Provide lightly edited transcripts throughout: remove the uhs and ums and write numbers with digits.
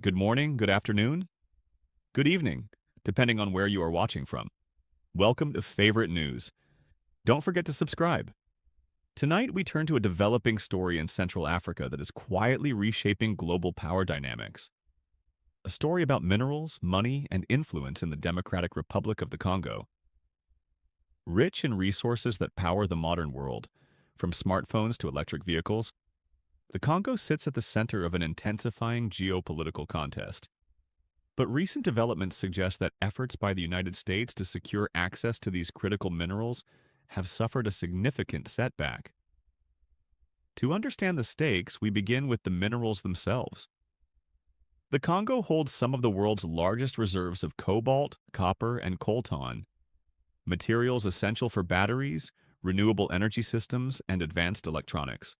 Good morning, good afternoon, good evening, depending on where you are watching from. Welcome to Favorite News. Don't forget to subscribe. Tonight, we turn to a developing story in Central Africa that is quietly reshaping global power dynamics. A story about minerals, money, and influence in the Democratic Republic of the Congo. Rich in resources that power the modern world, from smartphones to electric vehicles, the Congo sits at the center of an intensifying geopolitical contest. But recent developments suggest that efforts by the United States to secure access to these critical minerals have suffered a significant setback. To understand the stakes, we begin with the minerals themselves. The Congo holds some of the world's largest reserves of cobalt, copper, and coltan, materials essential for batteries, renewable energy systems, and advanced electronics.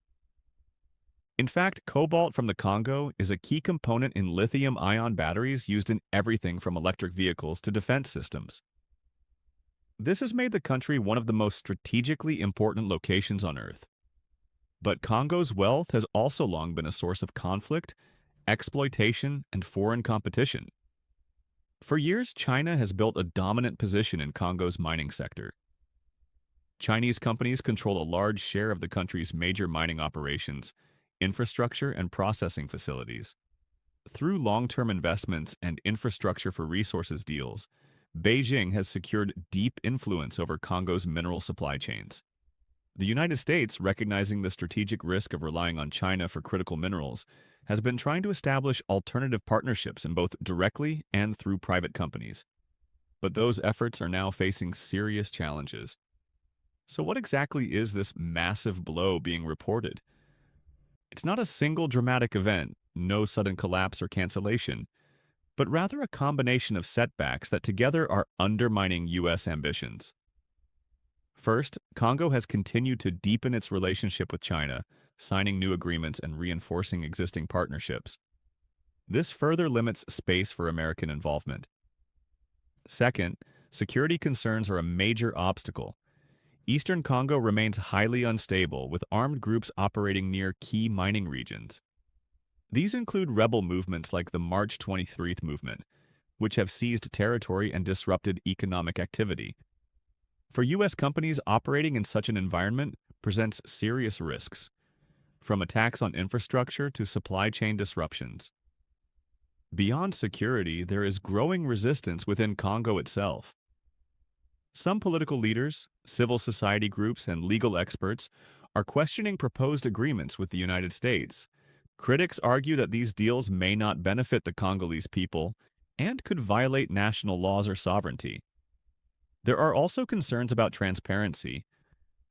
In fact, cobalt from the Congo is a key component in lithium-ion batteries used in everything from electric vehicles to defense systems. This has made the country one of the most strategically important locations on Earth. But Congo's wealth has also long been a source of conflict, exploitation, and foreign competition. For years, China has built a dominant position in Congo's mining sector. Chinese companies control a large share of the country's major mining operations, infrastructure, and processing facilities. Through long-term investments and infrastructure for resources deals, Beijing has secured deep influence over Congo's mineral supply chains. The United States, recognizing the strategic risk of relying on China for critical minerals, has been trying to establish alternative partnerships in both directly and through private companies. But those efforts are now facing serious challenges. So what exactly is this massive blow being reported? It's not a single dramatic event, no sudden collapse or cancellation, but rather a combination of setbacks that together are undermining U.S. ambitions. First, Congo has continued to deepen its relationship with China, signing new agreements and reinforcing existing partnerships. This further limits space for American involvement. Second, security concerns are a major obstacle. Eastern Congo remains highly unstable, with armed groups operating near key mining regions. These include rebel movements like the March 23 movement, which have seized territory and disrupted economic activity. For U.S. companies operating in such an environment presents serious risks, from attacks on infrastructure to supply chain disruptions. Beyond security, there is growing resistance within Congo itself. Some political leaders, civil society groups, and legal experts are questioning proposed agreements with the United States. Critics argue that these deals may not benefit the Congolese people and could violate national laws or sovereignty. There are also concerns about transparency: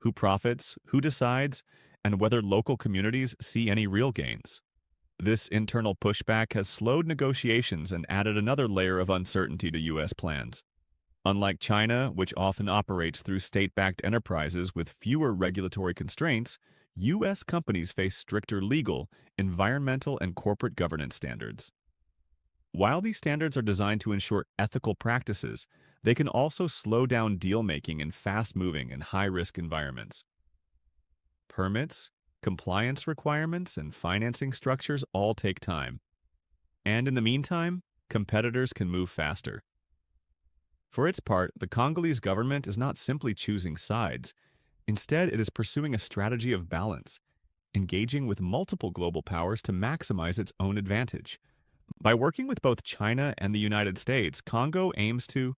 who profits, who decides, and whether local communities see any real gains. This internal pushback has slowed negotiations and added another layer of uncertainty to U.S. plans. Unlike China, which often operates through state-backed enterprises with fewer regulatory constraints, U.S. companies face stricter legal, environmental, and corporate governance standards. While these standards are designed to ensure ethical practices, they can also slow down deal-making in fast-moving and high-risk environments. Permits, compliance requirements, and financing structures all take time. And in the meantime, competitors can move faster. For its part, the Congolese government is not simply choosing sides. Instead, it is pursuing a strategy of balance, engaging with multiple global powers to maximize its own advantage. By working with both China and the United States, Congo aims to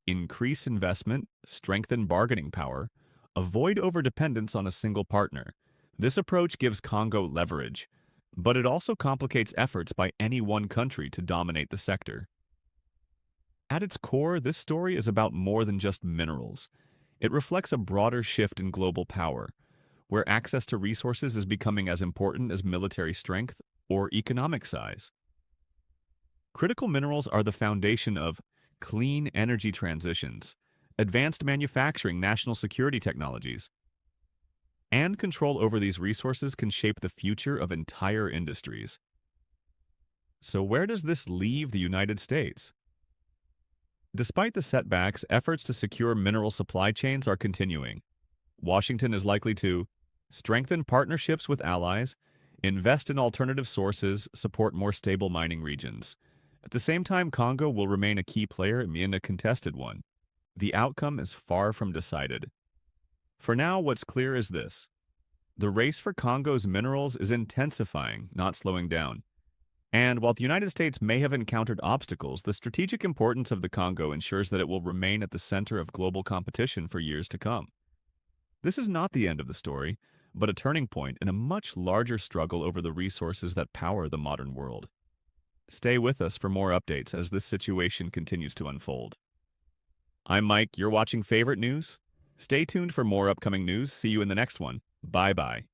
increase investment, strengthen bargaining power, avoid overdependence on a single partner. This approach gives Congo leverage, but it also complicates efforts by any one country to dominate the sector. At its core, this story is about more than just minerals. It reflects a broader shift in global power, where access to resources is becoming as important as military strength or economic size. Critical minerals are the foundation of clean energy transitions, advanced manufacturing, national security technologies, and control over these resources can shape the future of entire industries. So where does this leave the United States? Despite the setbacks, efforts to secure mineral supply chains are continuing. Washington is likely to strengthen partnerships with allies, Invest in alternative sources, support more stable mining regions. At the same time, Congo will remain a key player in a contested one. The outcome is far from decided. For now, what's clear is this. The race for Congo's minerals is intensifying, not slowing down. And while the United States may have encountered obstacles, the strategic importance of the Congo ensures that it will remain at the center of global competition for years to come. This is not the end of the story, but a turning point in a much larger struggle over the resources that power the modern world. Stay with us for more updates as this situation continues to unfold. I'm Mike, you're watching Favorite News. Stay tuned for more upcoming news. See you in the next one. Bye-bye.